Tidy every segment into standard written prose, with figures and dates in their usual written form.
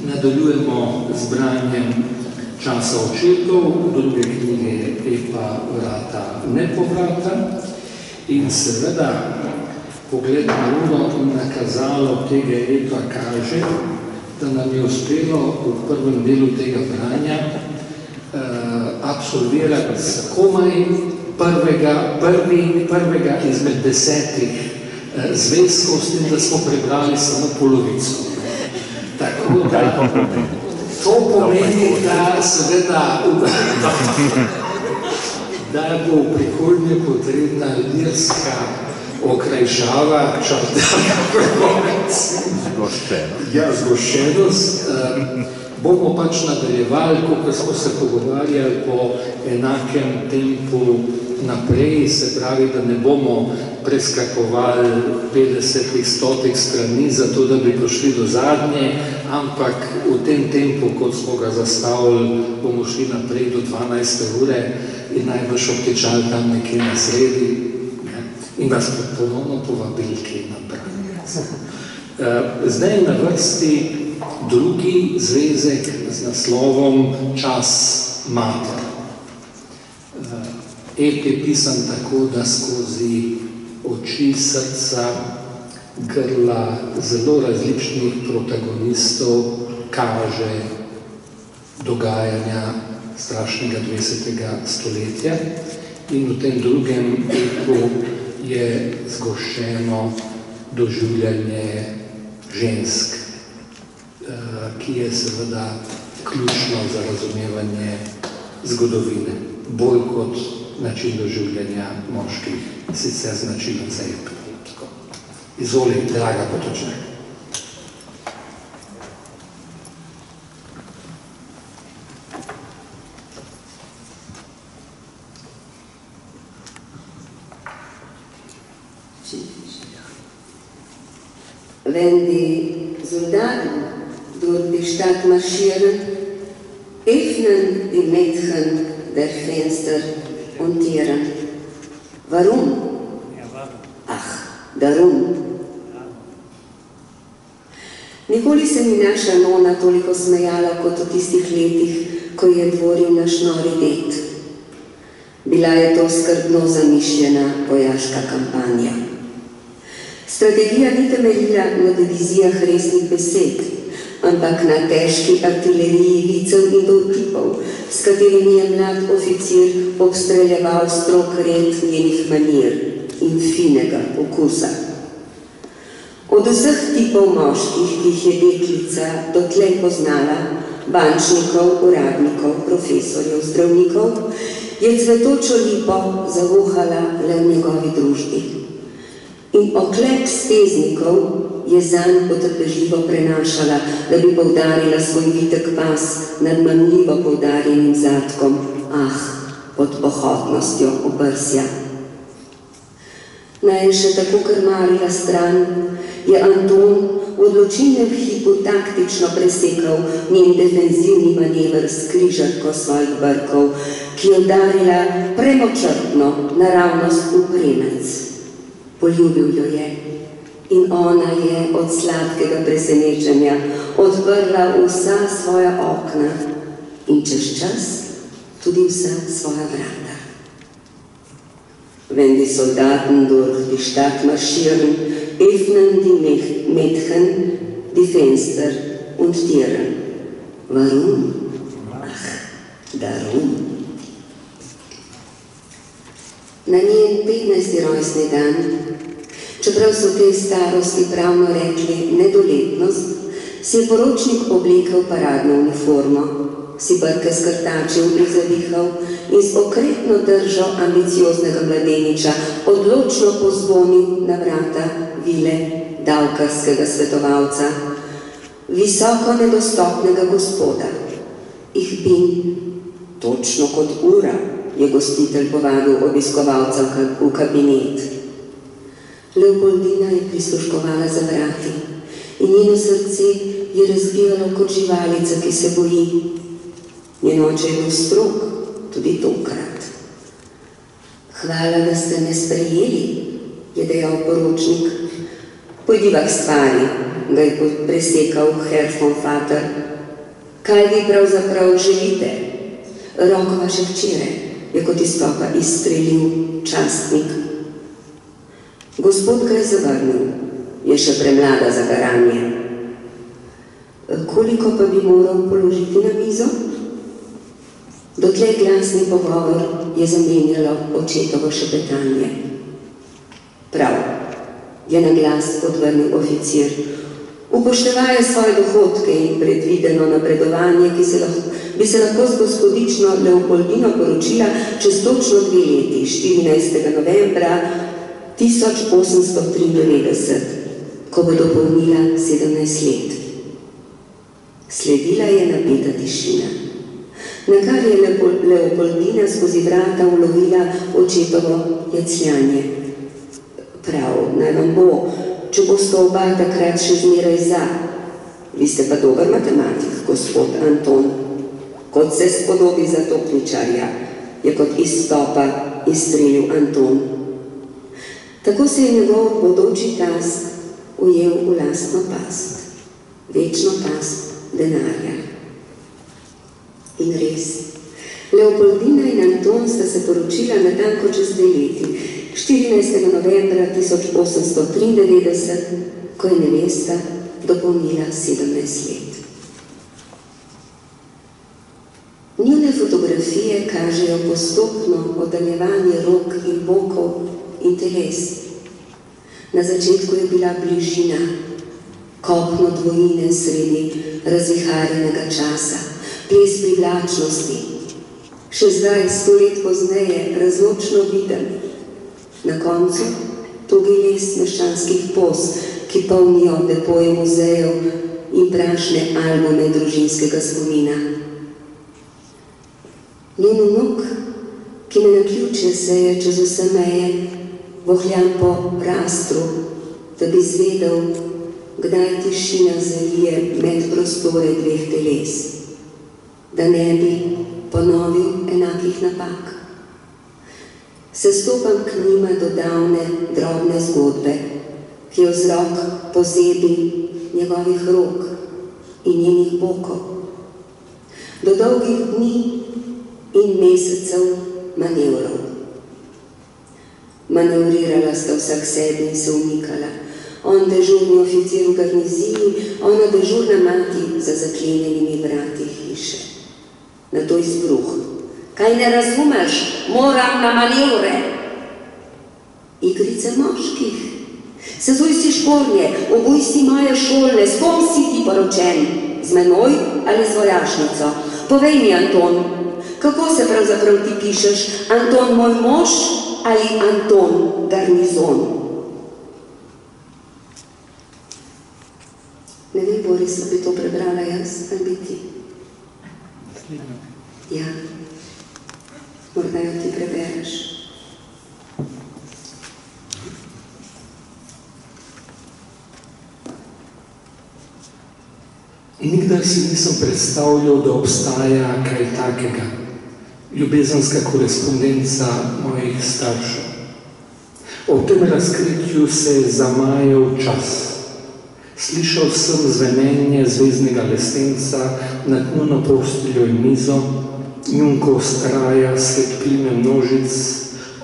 Nadaljujemo z branjem Časa očetov, druge knjige je Epa vrata nepovrata in seveda pogled na uro in nakazalo tega Epa kaže, da nam je uspelo v prvem delu tega branja absolvirati komaj prvega izmed 10 zvezkov, s tem, da smo prebrali samo polovico. Tako da, to pomeni, da seveda, da bo v prihodnje potrebna lirska okrajšava, črtaka pregovec. Ja, zgoščenost. Bomo pač nadaljevali, ko smo se pogovarjali po enakem tempu naprej, se pravi, da ne bomo preskakovali 50-100 strani, zato da bi prišli do zadnje, ampak v tem tempu, kot smo ga zastavili, bomo šli naprej do 12. ure in najbolj obtečali tam nekje na sredi in vas ponovno povabili kaj naprej. Zdaj je na vrsti drugi zvezek z naslovom Čas mater. Ep je pisan tako, da skozi oči, srca, grla zelo različnih protagonistov kaže dogajanja strašnega 20. stoletja in v tem drugem epu je zgoščeno doživljanje žensk, ki je seveda ključno za razumevanje zgodovine, bolj kot način doživljanja moških, sicer značilen za ep. Izvoli, draga Potočnik. Wenn die Soldaten durch die Stadt marschieren, öffnen die Mädchen der Fenster und tieren. Warum? Ach, darum. Nikoli se ni naša nona toliko smejala kot v tistih letih, ko je dvoril naš nori ded. Bila je to skrbno zamišljena vojaška kampanja. Strategija ni temeljila na divizijah resnih besed, ampak na težki artileriji vicev in dovtipov, s katerimi je mlad oficir obstreljeval strog red njenih manir in finega okusa. Od vseh tipov moških, ki jih je deklica dotlej poznala, bančnikov, uradnikov, profesorjev, zdravnikov, je cvetočo lipo zavohala le v njegovi družbi. In oklep steznikov je zanj potrpežljivo prenašala, da bi poudarila svoj vitek pas nad manljivo poudarjenim zadkom, pod pohotnostjo oprsja. Naj še tako krmarila stran, je Anton v odločilnem hipu taktično presekal njen defenzivni manever s križarko svojih brkov, ki je udarila premočrtno naravnost v premec. Poljubil jo je in ona je od sladkega presenečenja odprla vsa svoja okna in čez čas tudi vsa svoja vrata. Wenn die Soldaten durch die Stadt marschieren, öffnen die Mädchen die Fenster und tieren. Warum? Ach, darum. Na njen 15. rojstni dan, čeprav so tej starosti pravno rekli nedoletnost, si je poročnik oblekel paradno uniformo, si brke skrtačil in zavihal in s okretno držo ambicioznega mladeniča odločno pozvonil na vrata vile davkarskega svetovalca, visoko nedostopnega gospoda. Ich bin, točno kot ura, je gostitelj povabil obiskovalca v kabinet. Leopoldina je prisluškovala za vrati in njeno srce je razbijalo kot živalica, ki se boji. Njen oče je bil strog, tudi tokrat. Hvala, da ste me sprejeli, je dejal poročnik. Pojdiva k stvari, ga je presekal Herr von Vater. Kaj vi pravzaprav želite? Roko vaše hčere je kot izstopa izstrelil častnik. Gospod ga je zavrnil, je še premlada za garanje. Koliko pa bi moral položiti na mizo? Dotlej glasni pogovor je zamenjalo očetovo šepetanje. Prav, je na glas odvrnil oficir. Upoštevaje svoje dohodke in predvideno napredovanje, bi se lahko z gospodično Leopoldino poročila čez točno 2 leti, 14. novembra 1893, ko bo dopolnila 17 let. Sledila je napeta tišina, na kar je Leopoldina skozi vrata ulovila očetovo jecljanje. Prav, naj vam bo, če boste oba takrat še zmeraj za. Vi ste pa dober matematik, gospod Anton. Kot se spodobi za topničarja, je kot izstopa izstrelil Anton. Tako se je njegov bodoči tast ujel v lastno past, večno past denarja. In res, Leopoldina in Anton sta se poročila natanko čez 2 leti, 14. novembra 1893, ko je nevesta dopolnila 17 let. Njune fotografije kažejo postopno oddaljevanje rok in bokov in teles. Na začetku je bila bližina, kopno dvojine sredi razviharjenega časa, ples privlačnosti. Še zdaj, 100 let pozneje, razločno viden. Na koncu togi les meščanskih poz, ki polnijo depoje muzejev in prašne albume družinskega spomina. Njen vnuk, ki me naključje seje čez vse meje, vohljan po rastru, da bi zvedel, kdaj tišina zalije med prostore 2 teles, da ne bi ponovil enakih napak. Sestopam k njima do davne, drobne zgodbe, ki jo vzrok pozebi njegovih rok in njenih bokov. Do dolgih dni in mesecev manevrov. Manevrirala sta vsak sebi in se umikala. On dežurni oficir v garniziji, ona dežurna mati za zaklenjenimi vrati hiše. Nato izbruh. Kaj ne razumeš? Moram na manevre. Igrice moških. Sezuj si škornje, obuj si moje šolne, s kom si ti poročen? Z menoj ali z vojašnico? Povej mi, Anton, kako se pravzaprav ti pišeš? Anton moj mož ali Anton garnizon? Ne vem, Boris, da bi to prebrala jaz, ali bi ti? Ja. Morda jo ti prebereš. Nikdar si nisem predstavljal, da obstaja kaj takega. Ljubezenska korespondenca mojih staršev. Ob tem razkritju se je zamajal čas. Slišal sem zvenenje zvezdnega lestenca nad njuno posteljo in mizo, njunko straja sled plime množic,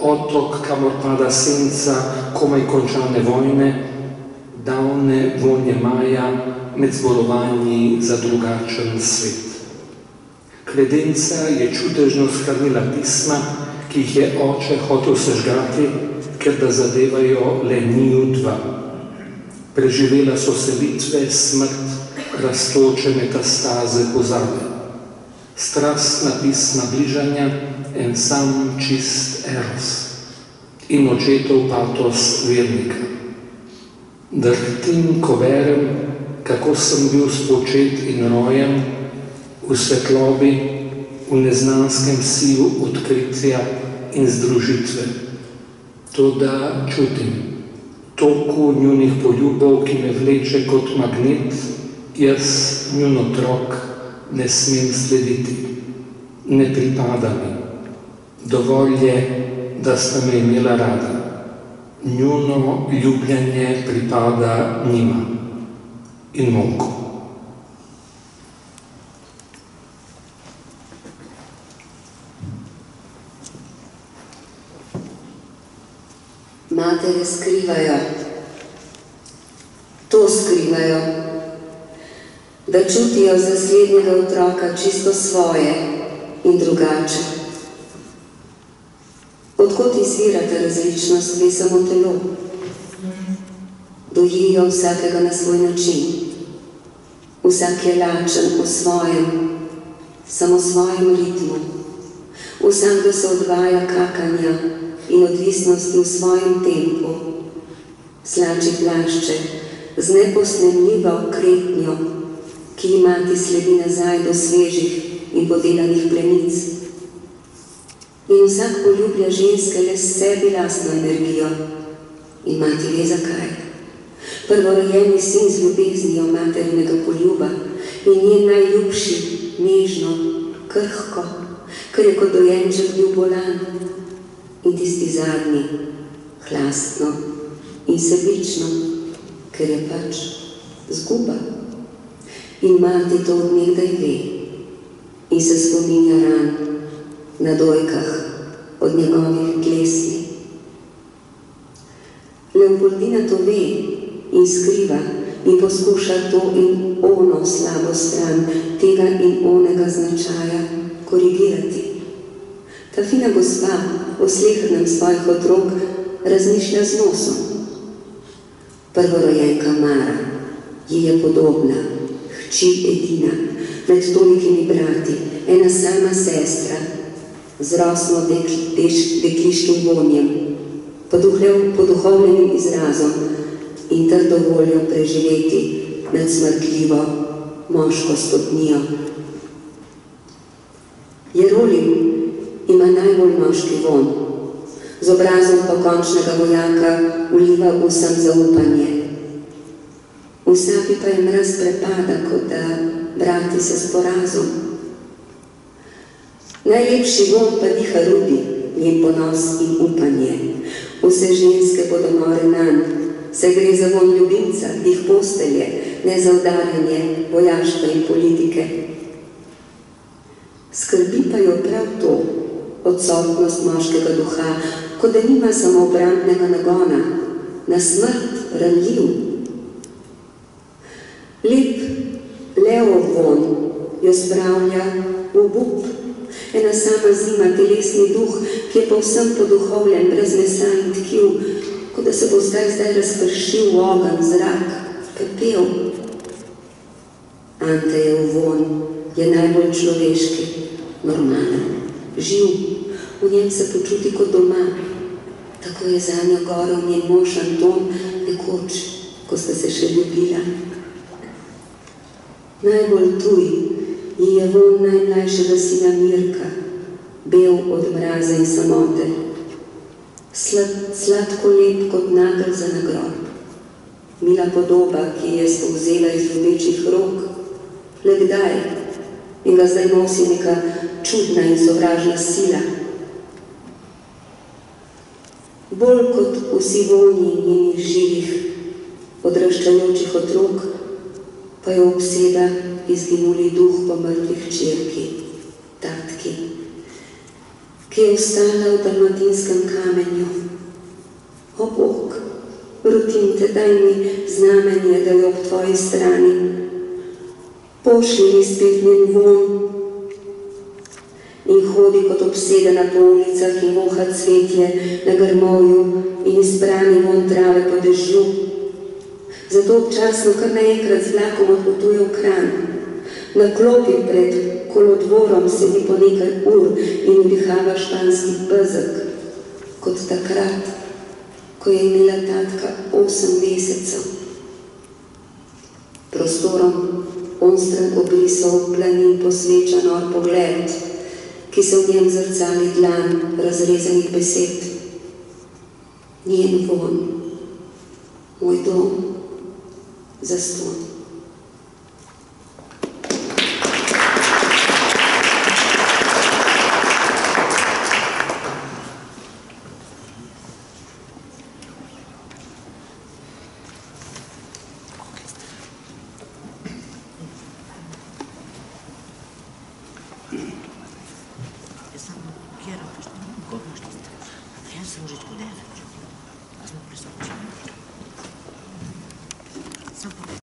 otok, kamor pada senca komaj končane vojne, davne vonje maja med zborovanji za drugačen svet. Kredenca je čudežno shranila pisma, ki jih je oče hotel sežgati, ker da zadevajo le njiju 2. Preživela so selitve, smrt, rastoče metastaze pozabe. Strastna pisma bližanja, en sam čist eros in očetov patos vernika. Drhtim, ko verem, kako sem bil spočet in rojen v svetlobi, v neznanskem siju odkritja in združitve. Toda čutim toku njunih poljubov, ki me vleče kot magnet, jaz, njun otrok, ne smem slediti. Ne pripada mi. Dovolj je, da sta me imela rada. Njuno ljubljanje pripada njima in Monku. matere skrivajo. To skrivajo, da čutijo za slednjega otroka čisto svoje in drugače. Odkot izvira ta različnost, ve samo telo. Dojijo vsakega na svoj način. Vsak je lačen v svojem, samo svojem ritmu. Vsakdo se odvaja kakanja in odvisnosti v svojem tempu. Slači plašče z neposnemljivo kretnjo, ki ima ti sledi nazaj do svežih in podelanih plenic. In vsak poljublja ženske le s sebi lastno energijo. In mati ve zakaj. Prvorojeni sin z ljubeznijo materinega poljuba in njen najljubši, nežno, krhko, ker je kot dojenček bil bolan. In tisti zadnji, hlastno in sebično, ker je pač zguba. In mati to od nekdaj ve in se spominja ran na dojkah od njegovih glesni. Leopoldina to ve in skriva in poskuša to in ono slabo stran tega in onega značaja korigirati. Ta fina gospa o slehrnem svojih otrok razmišlja z nosom. Prvorojenka Mara ji je podobna, hči edina, med tolikimi brati, ena sama sestra, z rosno dekliškim vonjem, poduhovljenim izrazom in trdo voljo preživeti nad smrtljivo moško stopnijo. Jerolim ima najbolj moški von, z obrazom pokončnega vojaka vliva vsem zaupanje. V sapi pa je mraz prepada, kot da brati se s porazom. Najlepši von pa diha Rudi, njen ponos in upanje. Vse ženske bodo nore nanj, saj gre za von ljubimca, dih postelje, ne za udarjanje vojaštva in politike. Skrbi pa jo prav to, odsotnost moškega duha, kot da nima samo obrambnega nagona, na smrt ranljiv. Lep Leov von jo spravlja v obup, ena sama zima, telesni duh, ki je povsem poduhovljen, brez mesa in tkiv, kot da se bo zdaj razpršil v ogenj, zrak, pepel. Antejev von je najbolj človeški, normalen, živ, v njem se počuti kot doma. Tako je zanjo gorel njen mož Anton nekoč, ko sta se še ljubila. Najbolj tuj ji je von najmlajšega sina Mirka, bel od mraza in samote, sladko lep kot nagelj za nagrob. Mila podoba, ki je spolzela iz ljubečih rok, le kdaj, in ga zdaj nosi neka čudna in sovražna sila. Bolj kot vsi vonji njenih živih, odraščajočih otrok, pa jo obseda izginuli duh po mrtvi hčerki, Tatki, ki je ostala v dalmatinskem kamenju. O Bog, rotim te, daj mi znamenje, da je ob tvoji strani. Pošli mi spet njen von in hodi kot obsedena po ulicah in voha cvetje na grmovju in izbrani von trave po dežju. Zato občasno kar naenkrat z vlakom odpotuje v Kranj. Na klopi pred kolodvorom sedi po nekaj ur in vdihava španski bezeg, kot takrat, ko je imela tatka 8 mesecev. Prostorom onstran obrisov planin posveča nor pogled, ki se v njem zrcali dlan razrezanih besed. Njen von, moj dom, zaston. Quiero, pues, no, no, no, no, no, no, no, no, no, no,